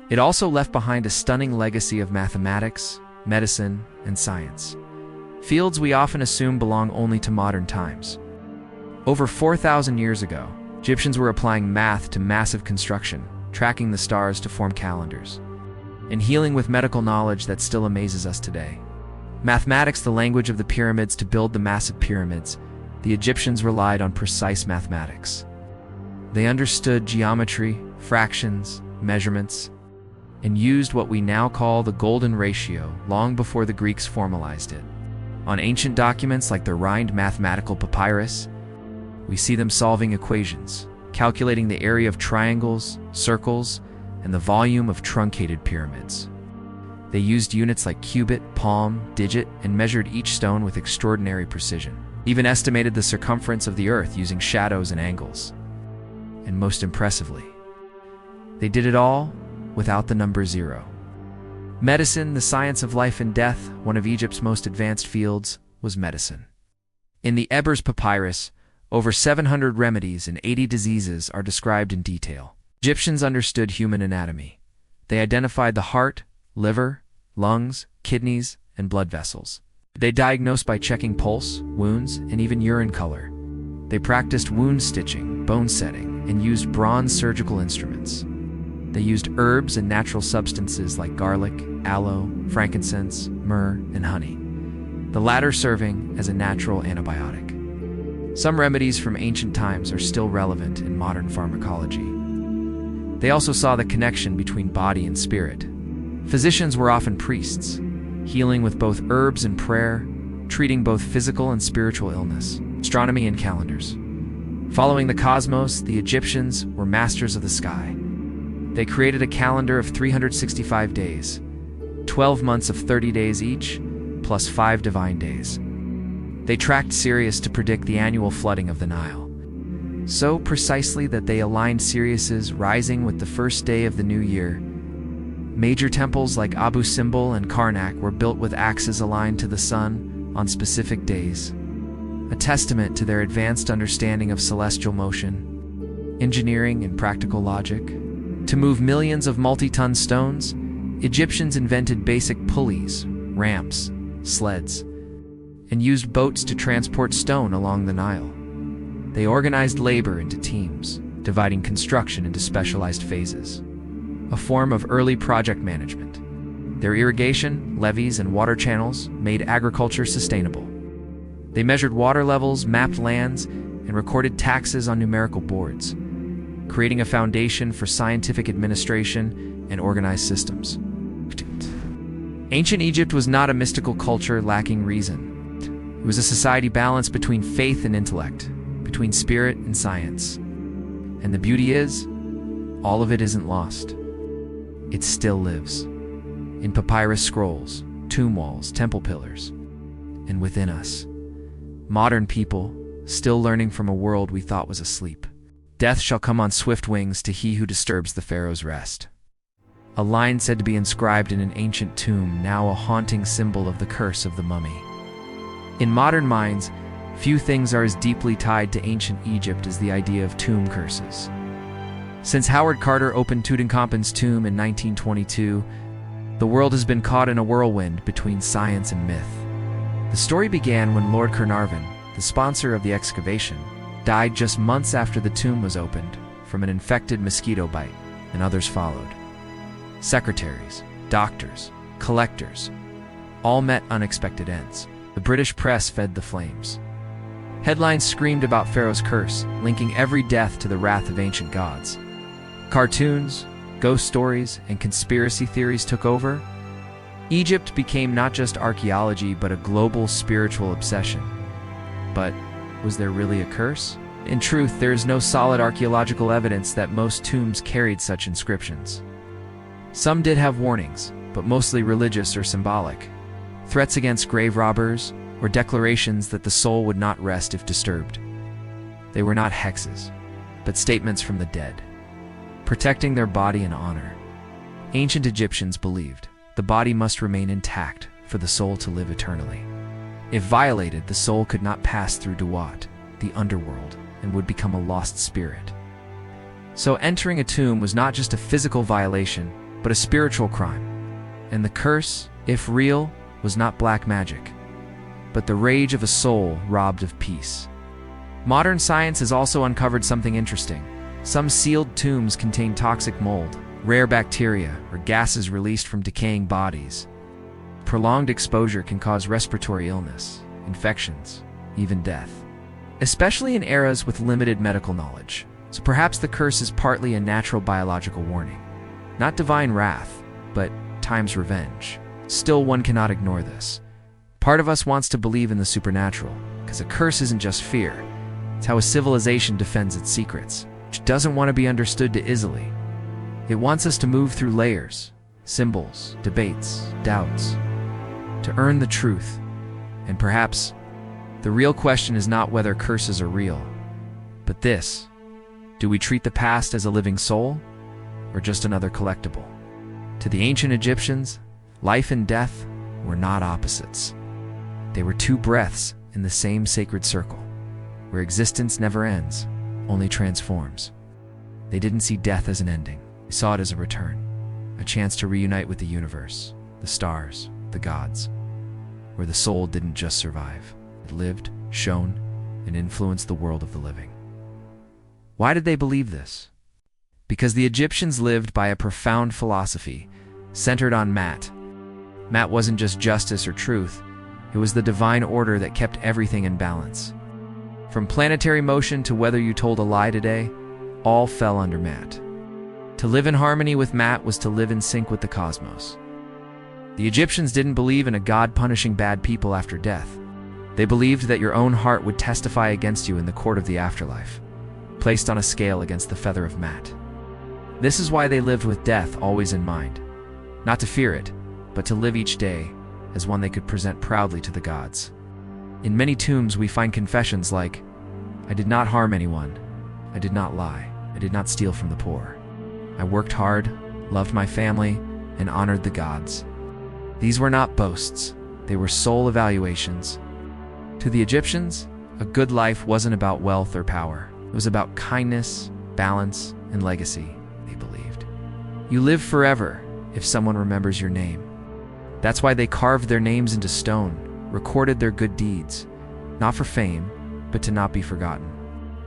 It also left behind a stunning legacy of mathematics, medicine, and science, fields we often assume belong only to modern times. Over 4,000 years ago, Egyptians were applying math to massive construction, tracking the stars to form calendars, and healing with medical knowledge that still amazes us today. Mathematics, the language of the pyramids. To build the massive pyramids, the Egyptians relied on precise mathematics. They understood geometry, fractions, measurements, and used what we now call the golden ratio long before the Greeks formalized it. On ancient documents like the Rhind mathematical papyrus, we see them solving equations, calculating the area of triangles, circles, and the volume of truncated pyramids. They used units like cubit, palm, digit, and measured each stone with extraordinary precision. Even estimated the circumference of the earth using shadows and angles. And most impressively, they did it all without the number 0. Medicine, the science of life and death, one of Egypt's most advanced fields, was medicine. In the Ebers Papyrus, over 700 remedies and 80 diseases are described in detail. Egyptians understood human anatomy. They identified the heart, liver, lungs, kidneys, and blood vessels. They diagnosed by checking pulse, wounds, and even urine color. They practiced wound stitching, bone setting, and used bronze surgical instruments. They used herbs and natural substances like garlic, aloe, frankincense, myrrh, and honey, the latter serving as a natural antibiotic. Some remedies from ancient times are still relevant in modern pharmacology. They also saw the connection between body and spirit. Physicians were often priests, healing with both herbs and prayer, treating both physical and spiritual illness. Astronomy and calendars. Following the cosmos, the Egyptians were masters of the sky. They created a calendar of 365 days, 12 months of 30 days each, plus 5 divine days. They tracked Sirius to predict the annual flooding of the Nile, so precisely that they aligned Sirius's rising with the first day of the new year. Major temples like Abu Simbel and Karnak were built with axes aligned to the sun on specific days, a testament to their advanced understanding of celestial motion, engineering, and practical logic. To move millions of multi-ton stones, Egyptians invented basic pulleys, ramps, sleds, and used boats to transport stone along the Nile. They organized labor into teams, dividing construction into specialized phases, a form of early project management. Their irrigation, levees, and water channels made agriculture sustainable. They measured water levels, mapped lands, and recorded taxes on numerical boards, creating a foundation for scientific administration and organized systems. Ancient Egypt was not a mystical culture lacking reason. It was a society balanced between faith and intellect, between spirit and science. And the beauty is, all of it isn't lost. It still lives. In papyrus scrolls, tomb walls, temple pillars, and within us. Modern people, still learning from a world we thought was asleep. Death shall come on swift wings to he who disturbs the pharaoh's rest. A line said to be inscribed in an ancient tomb, now a haunting symbol of the curse of the mummy. In modern minds, few things are as deeply tied to ancient Egypt as the idea of tomb curses. Since Howard Carter opened Tutankhamun's tomb in 1922, the world has been caught in a whirlwind between science and myth. The story began when Lord Carnarvon, the sponsor of the excavation, died just months after the tomb was opened from an infected mosquito bite, and others followed. Secretaries, doctors, collectors, all met unexpected ends. The British press fed the flames. Headlines screamed about Pharaoh's curse, linking every death to the wrath of ancient gods. Cartoons, ghost stories, and conspiracy theories took over. Egypt became not just archaeology, but a global spiritual obsession. But was there really a curse? In truth, there is no solid archaeological evidence that most tombs carried such inscriptions. Some did have warnings, but mostly religious or symbolic. Threats against grave robbers, or declarations that the soul would not rest if disturbed. They were not hexes, but statements from the dead, protecting their body and honor. Ancient Egyptians believed the body must remain intact for the soul to live eternally. If violated, the soul could not pass through Duat, the underworld, and would become a lost spirit. So entering a tomb was not just a physical violation, but a spiritual crime. And the curse, if real, was not black magic, but the rage of a soul robbed of peace. Modern science has also uncovered something interesting. Some sealed tombs contain toxic mold, rare bacteria, or gases released from decaying bodies. Prolonged exposure can cause respiratory illness, infections, even death, especially in eras with limited medical knowledge. So perhaps the curse is partly a natural biological warning. Not divine wrath, but time's revenge. Still, one cannot ignore this. Part of us wants to believe in the supernatural, because a curse isn't just fear. It's how a civilization defends its secrets, which doesn't want to be understood too easily. It wants us to move through layers, symbols, debates, doubts, to earn the truth. And perhaps the real question is not whether curses are real, but this: do we treat the past as a living soul, or just another collectible? To the ancient Egyptians, life and death were not opposites. They were two breaths in the same sacred circle, where existence never ends, only transforms. They didn't see death as an ending. They saw it as a return, a chance to reunite with the universe, the stars, the gods, where the soul didn't just survive. It lived, shone, and influenced the world of the living. Why did they believe this? Because the Egyptians lived by a profound philosophy centered on Mat. Mat wasn't just justice or truth, it was the divine order that kept everything in balance. From planetary motion to whether you told a lie today, all fell under Mat. To live in harmony with Mat was to live in sync with the cosmos. The Egyptians didn't believe in a god punishing bad people after death. They believed that your own heart would testify against you in the court of the afterlife, placed on a scale against the feather of Mat. This is why they lived with death always in mind. Not to fear it, but to live each day as one they could present proudly to the gods. In many tombs we find confessions like, "I did not harm anyone. I did not lie. I did not steal from the poor. I worked hard, loved my family, and honored the gods." These were not boasts. They were soul evaluations. To the Egyptians, a good life wasn't about wealth or power. It was about kindness, balance, and legacy, they believed. You live forever if someone remembers your name. That's why they carved their names into stone, recorded their good deeds, not for fame, but to not be forgotten.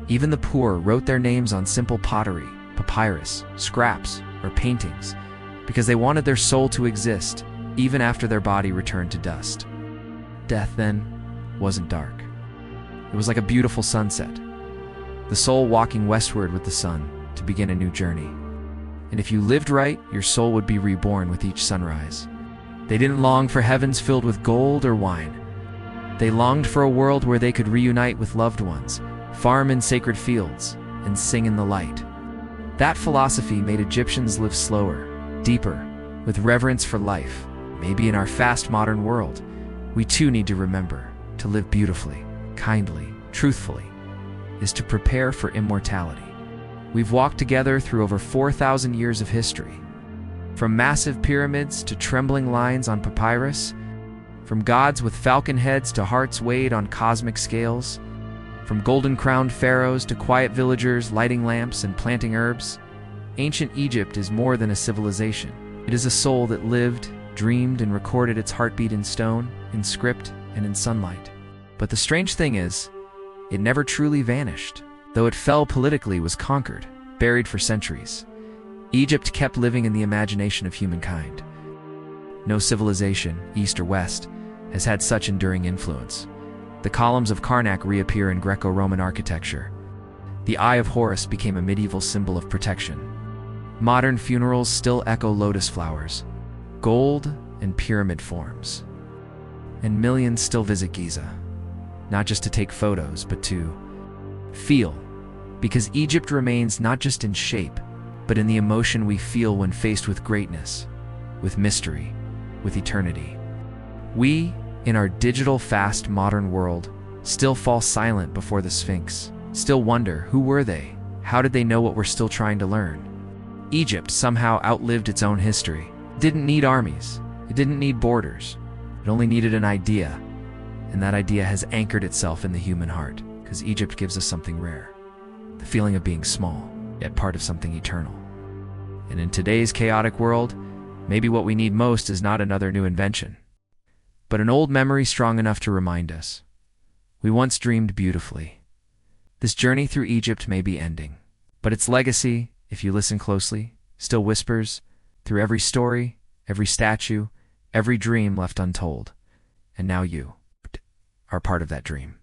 Even the poor wrote their names on simple pottery, papyrus, scraps, or paintings, because they wanted their soul to exist, even after their body returned to dust. Death, then, wasn't dark. It was like a beautiful sunset, the soul walking westward with the sun to begin a new journey. And if you lived right, your soul would be reborn with each sunrise. They didn't long for heavens filled with gold or wine. They longed for a world where they could reunite with loved ones, farm in sacred fields, and sing in the light. That philosophy made Egyptians live slower, deeper, with reverence for life. Maybe in our fast modern world, we too need to remember to live beautifully, kindly, truthfully, is to prepare for immortality. We've walked together through over 4,000 years of history. From massive pyramids to trembling lines on papyrus, from gods with falcon heads to hearts weighed on cosmic scales, from golden-crowned pharaohs to quiet villagers lighting lamps and planting herbs, ancient Egypt is more than a civilization. It is a soul that lived, dreamed, and recorded its heartbeat in stone, in script, and in sunlight. But the strange thing is, it never truly vanished. Though it fell politically, was conquered, buried for centuries. Egypt kept living in the imagination of humankind. No civilization, East or West, has had such enduring influence. The columns of Karnak reappear in Greco-Roman architecture. The Eye of Horus became a medieval symbol of protection. Modern funerals still echo lotus flowers, gold, and pyramid forms. And millions still visit Giza, not just to take photos, but to feel, because Egypt remains not just in shape, but in the emotion we feel when faced with greatness, with mystery, with eternity. We, in our digital, fast, modern world, still fall silent before the Sphinx, still wonder, who were they? How did they know what we're still trying to learn? Egypt somehow outlived its own history. It didn't need armies. It didn't need borders. It only needed an idea. And that idea has anchored itself in the human heart, because Egypt gives us something rare. The feeling of being small, yet part of something eternal. And in today's chaotic world, maybe what we need most is not another new invention, but an old memory strong enough to remind us. We once dreamed beautifully. This journey through Egypt may be ending, but its legacy, if you listen closely, still whispers through every story, every statue, every dream left untold. And now you are part of that dream.